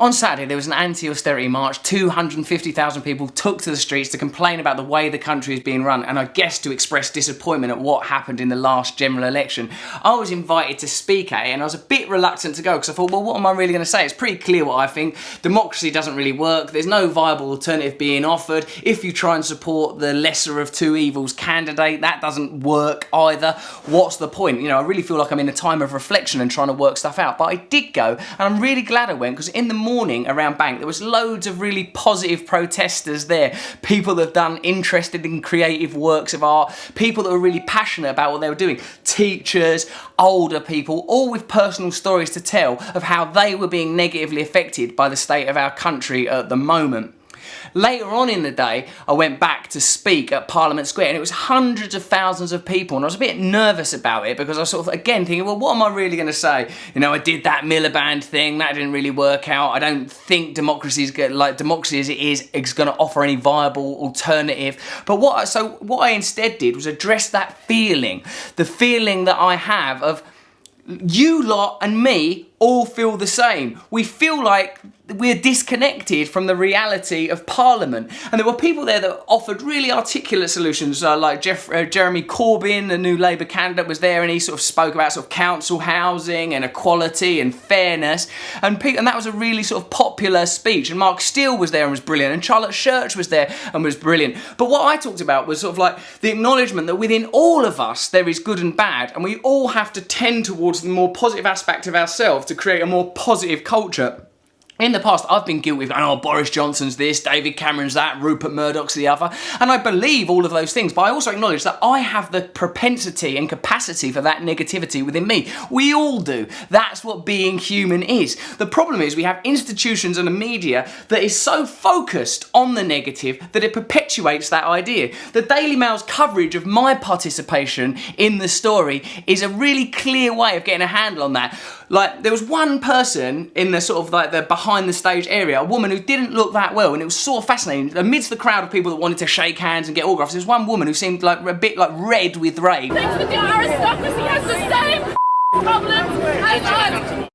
On Saturday, there was an anti-austerity march. 250,000 people took to the streets to complain about the way the country is being run, and I guess to express disappointment at what happened in the last general election. I was invited to speak at it, and I was a bit reluctant to go because I thought, well, what am I really going to say? It's pretty clear what I think. Democracy doesn't really work. There's no viable alternative being offered. If you try and support the lesser of two evils candidate, that doesn't work either. What's the point? You know, I really feel like I'm in a time of reflection and trying to work stuff out. But I did go, and I'm really glad I went, because in the morning around Bank there was loads of really positive protesters there, people that have done interested in creative works of art, people that were really passionate about what they were doing, teachers, older people, all with personal stories to tell of how they were being negatively affected by the state of our country at the moment. Later on in the day, I went back to speak at Parliament Square, and it was hundreds of thousands of people, and I was a bit nervous about it because I was sort of, again, thinking, well, what am I really going to say? You know, I did that Miliband thing, that didn't really work out. I don't think democracy as it is going to offer any viable alternative. But what I instead did was address that feeling, the feeling that I have of you lot and me all feel the same. We feel like we're disconnected from the reality of Parliament. And there were people there that offered really articulate solutions, like Jeremy Corbyn, the new Labour candidate, was there, and he sort of spoke about sort of council housing and equality and fairness. And that was a really sort of popular speech. And Mark Steele was there and was brilliant. And Charlotte Church was there and was brilliant. But what I talked about was sort of like the acknowledgement that within all of us there is good and bad, and we all have to tend towards the more positive aspect of ourselves to create a more positive culture. In the past, I've been guilty of, oh, Boris Johnson's this, David Cameron's that, Rupert Murdoch's the other, and I believe all of those things, but I also acknowledge that I have the propensity and capacity for that negativity within me. We all do. That's what being human is. The problem is we have institutions and a media that is so focused on the negative that it perpetuates that idea. The Daily Mail's coverage of my participation in the story is a really clear way of getting a handle on that. Like, there was one person in the sort of like the behind the stage area, a woman who didn't look that well, and it was sort of fascinating. Amidst the crowd of people that wanted to shake hands and get autographs, there was one woman who seemed like a bit like red with rage. Things with the aristocracy has the same problems as us.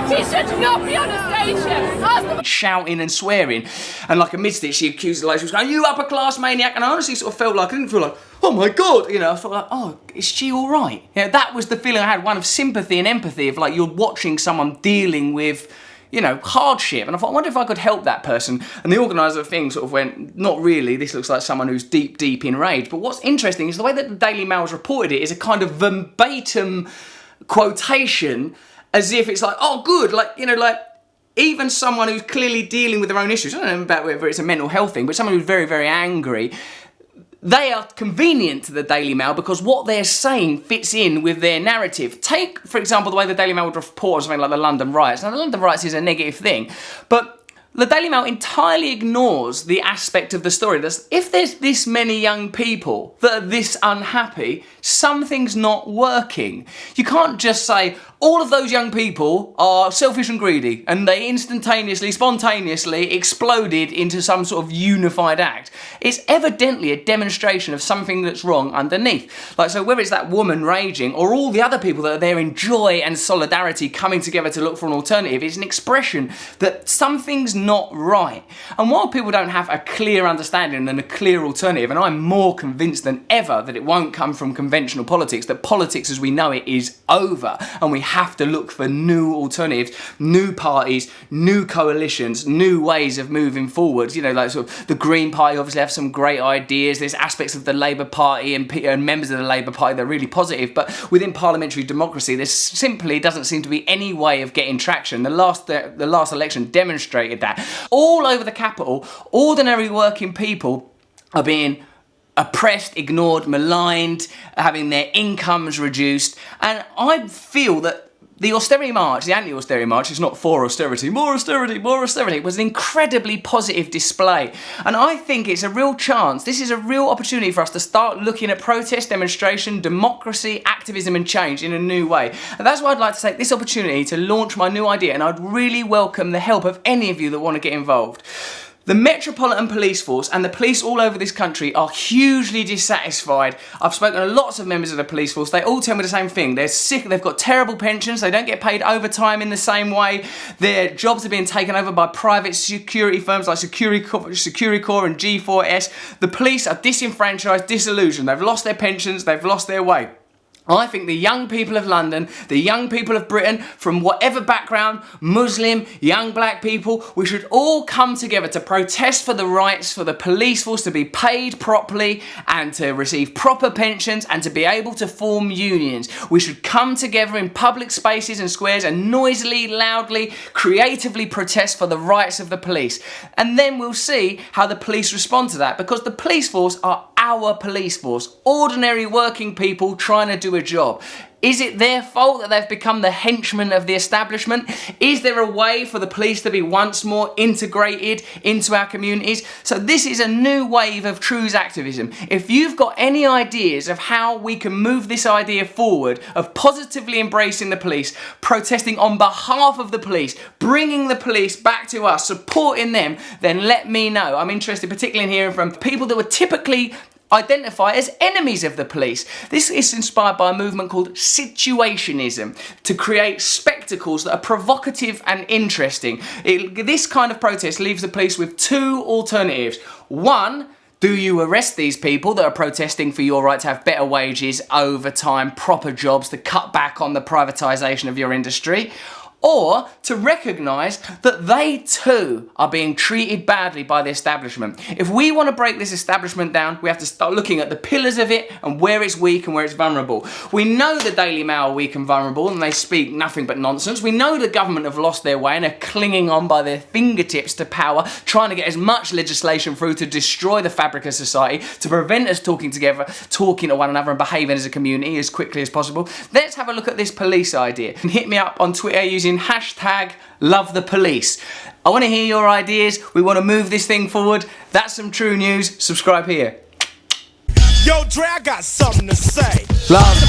She should not be on a station. Shouting and swearing, and like amidst it, she accused the lady. She was going, "You upper class maniac!" And I honestly sort of felt like, I didn't feel like, oh my god, you know, I felt like, oh, is she all right? You know, that was the feeling I had, one of sympathy and empathy, of like you're watching someone dealing with, you know, hardship. And I thought, I wonder if I could help that person. And the organiser of the thing sort of went, not really, this looks like someone who's deep, deep in rage. But what's interesting is the way that the Daily Mail's reported it is a kind of verbatim quotation, as if it's like, oh good, like, you know, like, even someone who's clearly dealing with their own issues, I don't know about whether it's a mental health thing, but someone who's very, very angry, they are convenient to the Daily Mail because what they're saying fits in with their narrative. Take, for example, the way the Daily Mail would report on something like the London riots. Now, the London riots is a negative thing, but the Daily Mail entirely ignores the aspect of the story that's, if there's this many young people that are this unhappy, something's not working. You can't just say, all of those young people are selfish and greedy, and they instantaneously, spontaneously exploded into some sort of unified act. It's evidently a demonstration of something that's wrong underneath. Like, so whether it's that woman raging, or all the other people that are there in joy and solidarity coming together to look for an alternative, it's an expression that something's not right. And while people don't have a clear understanding and a clear alternative, and I'm more convinced than ever that it won't come from conventional politics, that politics as we know it is over, and we have to look for new alternatives, new parties, new coalitions, new ways of moving forward. You know, like sort of the Green Party obviously have some great ideas. There's aspects of the Labour Party and members of the Labour Party that are really positive, but within parliamentary democracy, there simply doesn't seem to be any way of getting traction. The last election demonstrated that. All over the capital, ordinary working people are being oppressed, ignored, maligned, having their incomes reduced, and I feel that the austerity march, the anti-austerity march, is not for austerity, more austerity, more austerity. It was an incredibly positive display. And I think it's a real chance, this is a real opportunity for us to start looking at protest, demonstration, democracy, activism and change in a new way. And that's why I'd like to take this opportunity to launch my new idea, and I'd really welcome the help of any of you that want to get involved. The Metropolitan Police Force and the police all over this country are hugely dissatisfied. I've spoken to lots of members of the police force. They all tell me the same thing. They're sick, they've got terrible pensions, they don't get paid overtime in the same way. Their jobs are being taken over by private security firms like Securicorps and G4S. The police are disenfranchised, disillusioned. They've lost their pensions, they've lost their way. I think the young people of London, the young people of Britain, from whatever background, Muslim, young black people, we should all come together to protest for the rights for the police force to be paid properly and to receive proper pensions and to be able to form unions. We should come together in public spaces and squares and noisily, loudly, creatively protest for the rights of the police. And then we'll see how the police respond to that, because the police force are our police force, ordinary working people trying to do a job. Is it their fault that they've become the henchmen of the establishment? Is there a way for the police to be once more integrated into our communities? So this is a new wave of Trews activism. If you've got any ideas of how we can move this idea forward, of positively embracing the police, protesting on behalf of the police, bringing the police back to us, supporting them, then let me know. I'm interested particularly in hearing from people that were typically identify as enemies of the police. This is inspired by a movement called situationism, to create spectacles that are provocative and interesting. This kind of protest leaves the police with two alternatives. One, do you arrest these people that are protesting for your right to have better wages, overtime, proper jobs, to cut back on the privatisation of your industry? Or to recognise that they too are being treated badly by the establishment. If we want to break this establishment down, we have to start looking at the pillars of it and where it's weak and where it's vulnerable. We know the Daily Mail are weak and vulnerable and they speak nothing but nonsense. We know the government have lost their way and are clinging on by their fingertips to power, trying to get as much legislation through to destroy the fabric of society, to prevent us talking together, talking to one another and behaving as a community as quickly as possible. Let's have a look at this police idea. And hit me up on Twitter using #LoveThePolice. I want to hear your ideas. We want to move this thing forward. That's some true news. Subscribe here. Yo, Dre, I got something to say. Love